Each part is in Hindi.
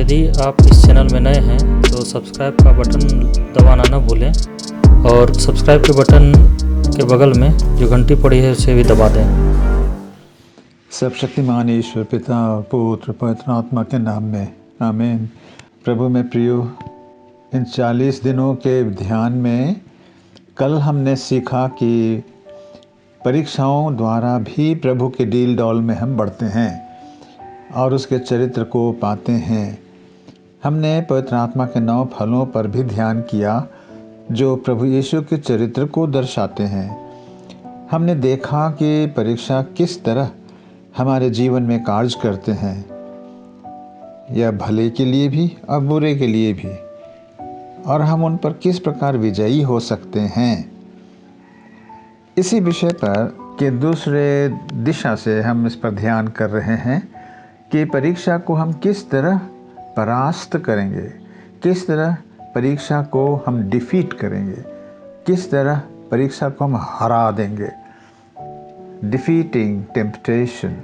यदि आप इस चैनल में नए हैं तो सब्सक्राइब का बटन दबाना न भूलें और सब्सक्राइब के बटन के बगल में जो घंटी पड़ी है उसे भी दबा दें। सर्वशक्तिमान ईश्वर पिता पुत्र पवित्र आत्मा के नाम में आमीन। प्रभु में प्रियो, इन 40 दिनों के ध्यान में कल हमने सीखा कि परीक्षाओं द्वारा भी प्रभु के डील डॉल में हम बढ़ते हैं और उसके चरित्र को पाते हैं। हमने पवित्र आत्मा के 9 फलों पर भी ध्यान किया जो प्रभु यीशु के चरित्र को दर्शाते हैं। हमने देखा कि परीक्षा किस तरह हमारे जीवन में कार्य करते हैं, यह भले के लिए भी और बुरे के लिए भी, और हम उन पर किस प्रकार विजयी हो सकते हैं। इसी विषय पर के दूसरे दिशा से हम इस पर ध्यान कर रहे हैं कि परीक्षा को हम किस तरह परास्त करेंगे, किस तरह परीक्षा को हम डिफीट करेंगे, किस तरह परीक्षा को हम हरा देंगे। Defeating temptation.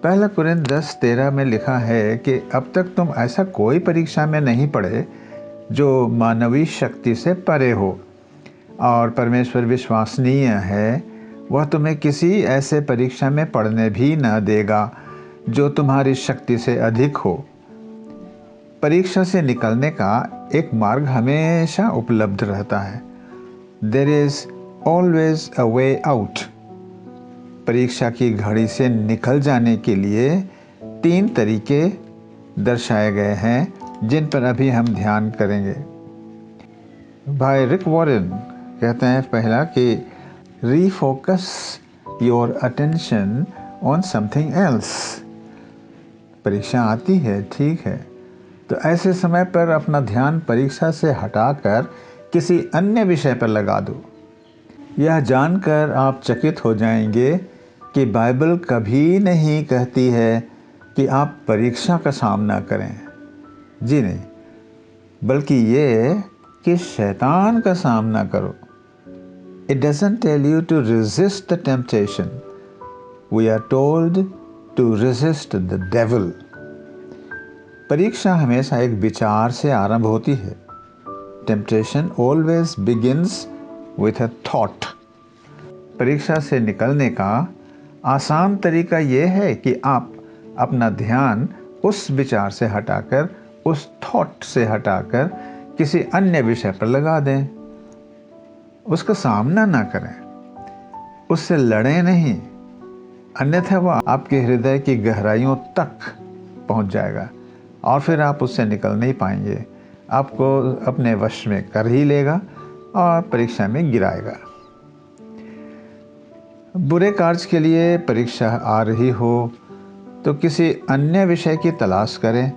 1 कुरिन्थ 10:13 में लिखा है कि अब तक तुम ऐसा कोई परीक्षा में नहीं पड़े जो मानवीय शक्ति से परे हो, और परमेश्वर विश्वसनीय है, वह तुम्हें किसी ऐसे परीक्षा में पड़ने भी न देगा जो तुम्हारी शक्ति से अधिक हो। परीक्षा से निकलने का एक मार्ग हमेशा उपलब्ध रहता है। There is always a way out। परीक्षा की घड़ी से निकल जाने के लिए 3 तरीके दर्शाए गए हैं जिन पर अभी हम ध्यान करेंगे। भाई रिक वॉरेन कहते हैं पहला कि refocus your attention on something else. परीक्षा आती है, ठीक है, तो ऐसे समय पर अपना ध्यान परीक्षा से हटाकर किसी अन्य विषय पर लगा दो। यह जानकर आप चकित हो जाएंगे कि बाइबल कभी नहीं कहती है कि आप परीक्षा का सामना करें। जी नहीं, बल्कि ये कि शैतान का सामना करो। It doesn't tell you to resist the temptation. We are told to resist the devil। परीक्षा हमेशा एक विचार से आरंभ होती है। Temptation always begins with a thought। परीक्षा से निकलने का आसान तरीका यह है कि आप अपना ध्यान उस विचार से हटाकर, उस थॉट से हटाकर किसी अन्य विषय पर लगा दें। उसका सामना ना करें, उससे लड़ें नहीं, अन्यथा वह आपके हृदय की गहराइयों तक पहुंच जाएगा और फिर आप उससे निकल नहीं पाएंगे। आपको अपने वश में कर ही लेगा और परीक्षा में गिराएगा। बुरे कार्य के लिए परीक्षा आ रही हो तो किसी अन्य विषय की तलाश करें।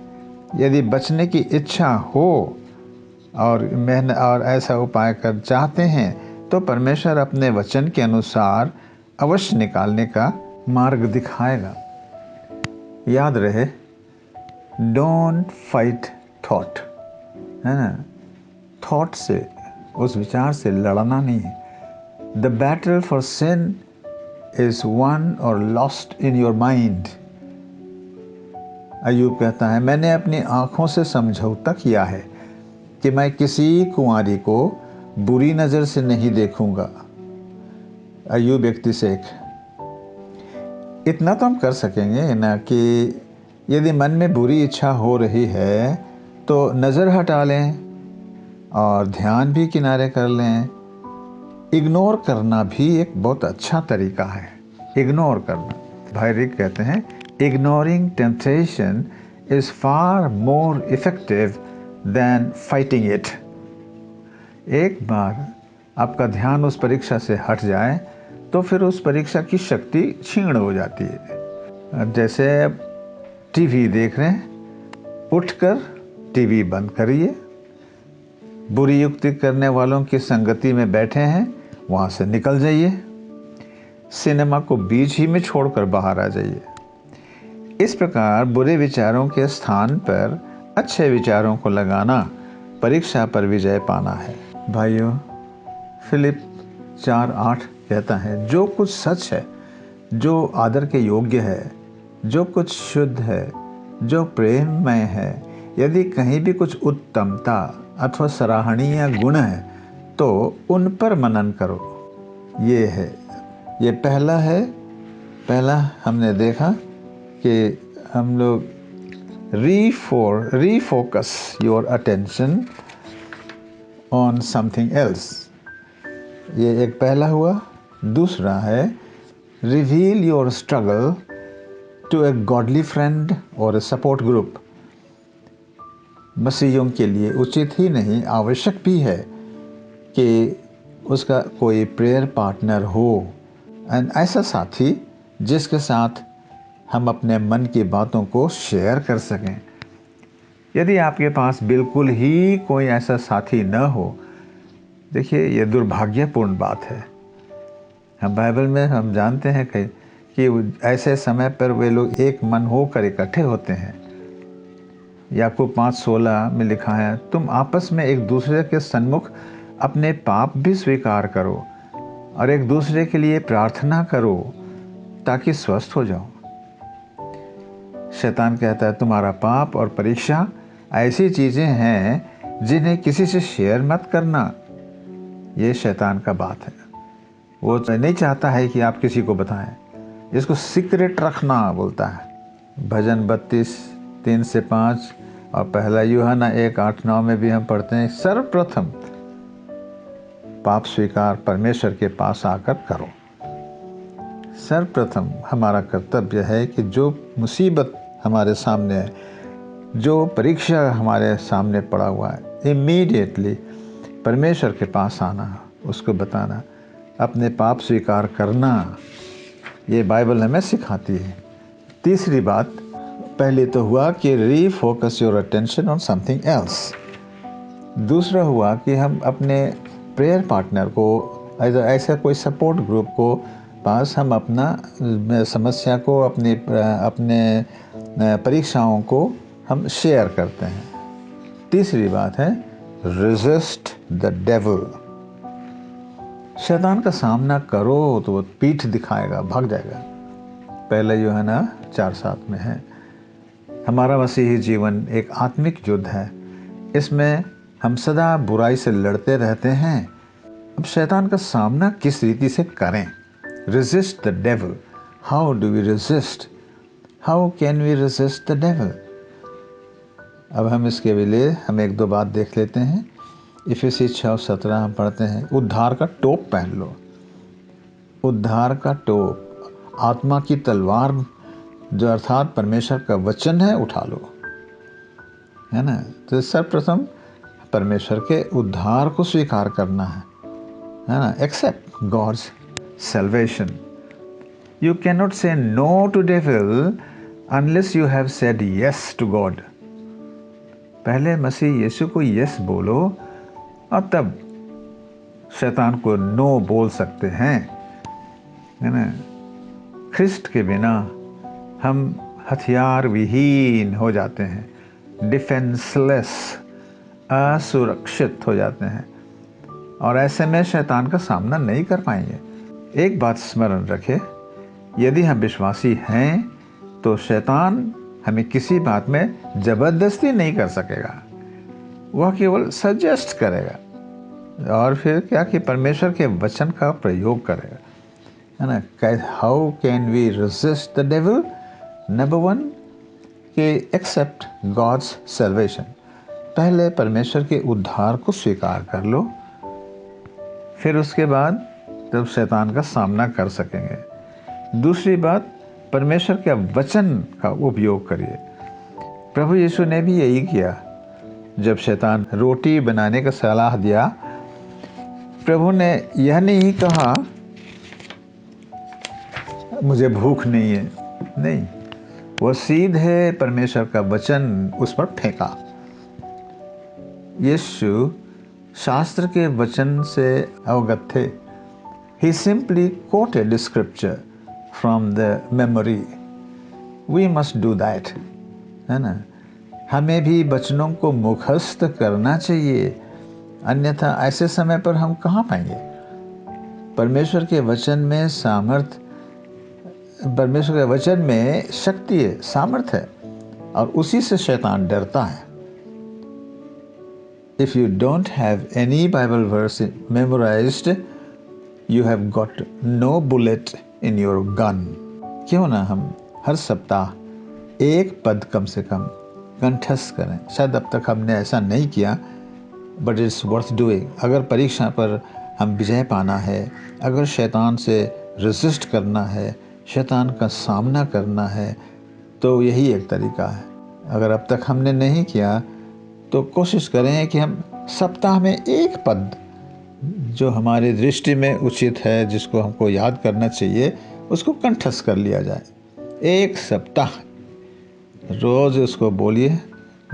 यदि बचने की इच्छा हो और मेहनत और ऐसा उपाय कर चाहते हैं तो परमेश्वर अपने वचन के अनुसार अवश्य निकालने का मार्ग दिखाएगा। याद रहे, डोंट फाइट थॉट, है ना। थॉट से, उस विचार से लड़ना नहीं है। The battle for sin is won और lost in your mind. Ayyub कहता है, मैंने अपनी आंखों से समझौता किया है कि मैं किसी कुंवारी को बुरी नज़र से नहीं देखूंगा। अय्यूब 31:1। इतना तो हम कर सकेंगे ना कि यदि मन में बुरी इच्छा हो रही है तो नज़र हटा लें और ध्यान भी किनारे कर लें। इग्नोर करना भी एक बहुत अच्छा तरीका है, इग्नोर करना। भाई रिक कहते हैं, ignoring temptation is far more effective than fighting it. एक बार आपका ध्यान उस परीक्षा से हट जाए तो फिर उस परीक्षा की शक्ति क्षीण हो जाती है। जैसे टीवी देख रहे हैं, उठकर टीवी बंद करिए। बुरी युक्ति करने वालों की संगति में बैठे हैं, वहाँ से निकल जाइए। सिनेमा को बीच ही में छोड़कर बाहर आ जाइए। इस प्रकार बुरे विचारों के स्थान पर अच्छे विचारों को लगाना परीक्षा पर विजय पाना है। भाइयों, फिलिप 4:8 कहता है, जो कुछ सच है, जो आदर के योग्य है, जो कुछ शुद्ध है, जो प्रेममय है। यदि कहीं भी कुछ उत्तमता अथवा सराहनीय गुण है तो उन पर मनन करो। ये है, ये पहला है। पहला हमने देखा कि हम लोग refocus your attention on something else, ये एक पहला हुआ। दूसरा है reveal your struggle to a godly friend or a support group। मसीहियों के लिए उचित ही नहीं, आवश्यक भी है कि उसका कोई प्रेयर पार्टनर हो, एंड ऐसा साथी जिसके साथ हम अपने मन की बातों को शेयर कर सकें। यदि आपके पास बिल्कुल ही कोई ऐसा साथी न हो, देखिए ये दुर्भाग्यपूर्ण बात है। हम बाइबल में हम जानते हैं कि ऐसे समय पर वे लोग एक मन होकर इकट्ठे होते हैं। याकूब 5:16 में लिखा है, तुम आपस में एक दूसरे के सन्मुख अपने पाप भी स्वीकार करो और एक दूसरे के लिए प्रार्थना करो ताकि स्वस्थ हो जाओ। शैतान कहता है तुम्हारा पाप और परीक्षा ऐसी चीज़ें हैं जिन्हें किसी से शेयर मत करना। ये शैतान का बात है। वो नहीं चाहता है कि आप किसी को बताएं, इसको सीक्रेट रखना बोलता है। भजन 32:3-5 और पहला यूहन्ना 1:8-9 में भी हम पढ़ते हैं, सर्वप्रथम पाप स्वीकार परमेश्वर के पास आकर करो। सर्वप्रथम हमारा कर्तव्य है कि जो मुसीबत हमारे सामने है, जो परीक्षा हमारे सामने पड़ा हुआ है, इमीडिएटली परमेश्वर के पास आना, उसको बताना, अपने पाप स्वीकार करना। ये बाइबल हमें सिखाती है। तीसरी बात, पहले तो हुआ कि refocus your attention on something else. दूसरा हुआ कि हम अपने प्रेयर पार्टनर को, ऐसा कोई सपोर्ट ग्रुप को पास हम अपना समस्या को, अपने परीक्षाओं को हम शेयर करते हैं। तीसरी बात है रेजिस्ट द डेविल। शैतान का सामना करो तो वो पीठ दिखाएगा, भाग जाएगा। पहला यूहन्ना 4:7 में है। हमारा मसीही जीवन एक आत्मिक युद्ध है। इसमें हम सदा बुराई से लड़ते रहते हैं। अब शैतान का सामना किस रीति से करें? Resist the devil. How do we resist? How can we resist the devil? अब हम इसके लिए हम एक दो बात देख लेते हैं। इफिसी 6:17 हम पढ़ते हैं, उद्धार का टोप पहन लो। उद्धार का टोप, आत्मा की तलवार जो अर्थात परमेश्वर का वचन है, उठा लो, है ना। तो सर्वप्रथम परमेश्वर के उद्धार को स्वीकार करना है ना। Accept God's salvation. You cannot say no to devil unless you have said yes to God. पहले मसीह यीशु को yes बोलो और तब शैतान को no बोल सकते हैं, है ना। ख्रिस्ट के बिना हम हथियार विहीन हो जाते हैं, डिफेंसलेस, असुरक्षित हो जाते हैं और ऐसे में शैतान का सामना नहीं कर पाएंगे। एक बात स्मरण रखें, यदि हम विश्वासी हैं तो शैतान हमें किसी बात में ज़बरदस्ती नहीं कर सकेगा। वह केवल सजेस्ट करेगा और फिर क्या कि परमेश्वर के वचन का प्रयोग करेगा, है ना। How can we resist the devil? Number 1 कि एक्सेप्ट गॉड्स सैल्वेशन। पहले परमेश्वर के उद्धार को स्वीकार कर लो, फिर उसके बाद तब शैतान का सामना कर सकेंगे। दूसरी बात, परमेश्वर के वचन का उपयोग करिए। प्रभु यीशु ने भी यही किया। जब शैतान रोटी बनाने का सलाह दिया, प्रभु ने यह नहीं कहा मुझे भूख नहीं है, नहीं, वो सीधे परमेश्वर का वचन उस पर फेंका। यीशु शास्त्र के वचन से अवगत थे। He simply quoted scripture from the memory. We must do that, है ना। हमें भी वचनों को मुखस्त करना चाहिए, अन्यथा ऐसे समय पर हम कहाँ पाएंगे? परमेश्वर के वचन में सामर्थ, परमेश्वर के वचन में शक्ति है, सामर्थ है। और उसी से शैतान डरता है। If you don't have any Bible verse memorized, you have got no bullet in your gun. क्यों ना हम हर सप्ताह एक पद कम से कम कंठस्थ करें। शायद अब तक हमने ऐसा नहीं किया, बट इट्स वर्थ डूइंग। अगर परीक्षा पर हम विजय पाना है, अगर शैतान से रेजिस्ट करना है, शैतान का सामना करना है, तो यही एक तरीका है। अगर अब तक हमने नहीं किया तो कोशिश करें कि हम सप्ताह में एक पद जो हमारी दृष्टि में उचित है, जिसको हमको याद करना चाहिए, उसको कंठस्थ कर लिया जाए। एक सप्ताह रोज़ उसको बोलिए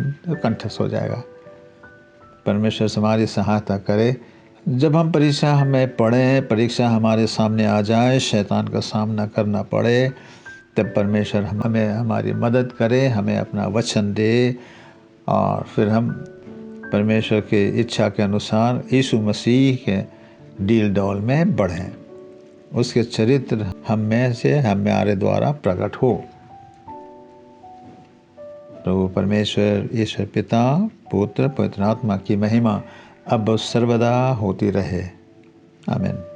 तो कंठस्थ हो जाएगा। परमेश्वर हमारी सहायता करे। जब हम परीक्षा हमें पढ़ें, परीक्षा हमारे सामने आ जाए, शैतान का सामना करना पड़े, तब परमेश्वर हमें हमारी मदद करे, हमें अपना वचन दे, और फिर हम परमेश्वर की इच्छा के अनुसार यीशु मसीह के डील डॉल में बढ़ें, उसके चरित्र हम में से हमारे द्वारा प्रकट हो। प्रभु परमेश्वर ईश्वर पिता, पुत्र, पवित्र आत्मा की महिमा अब सर्वदा होती रहे। आमीन।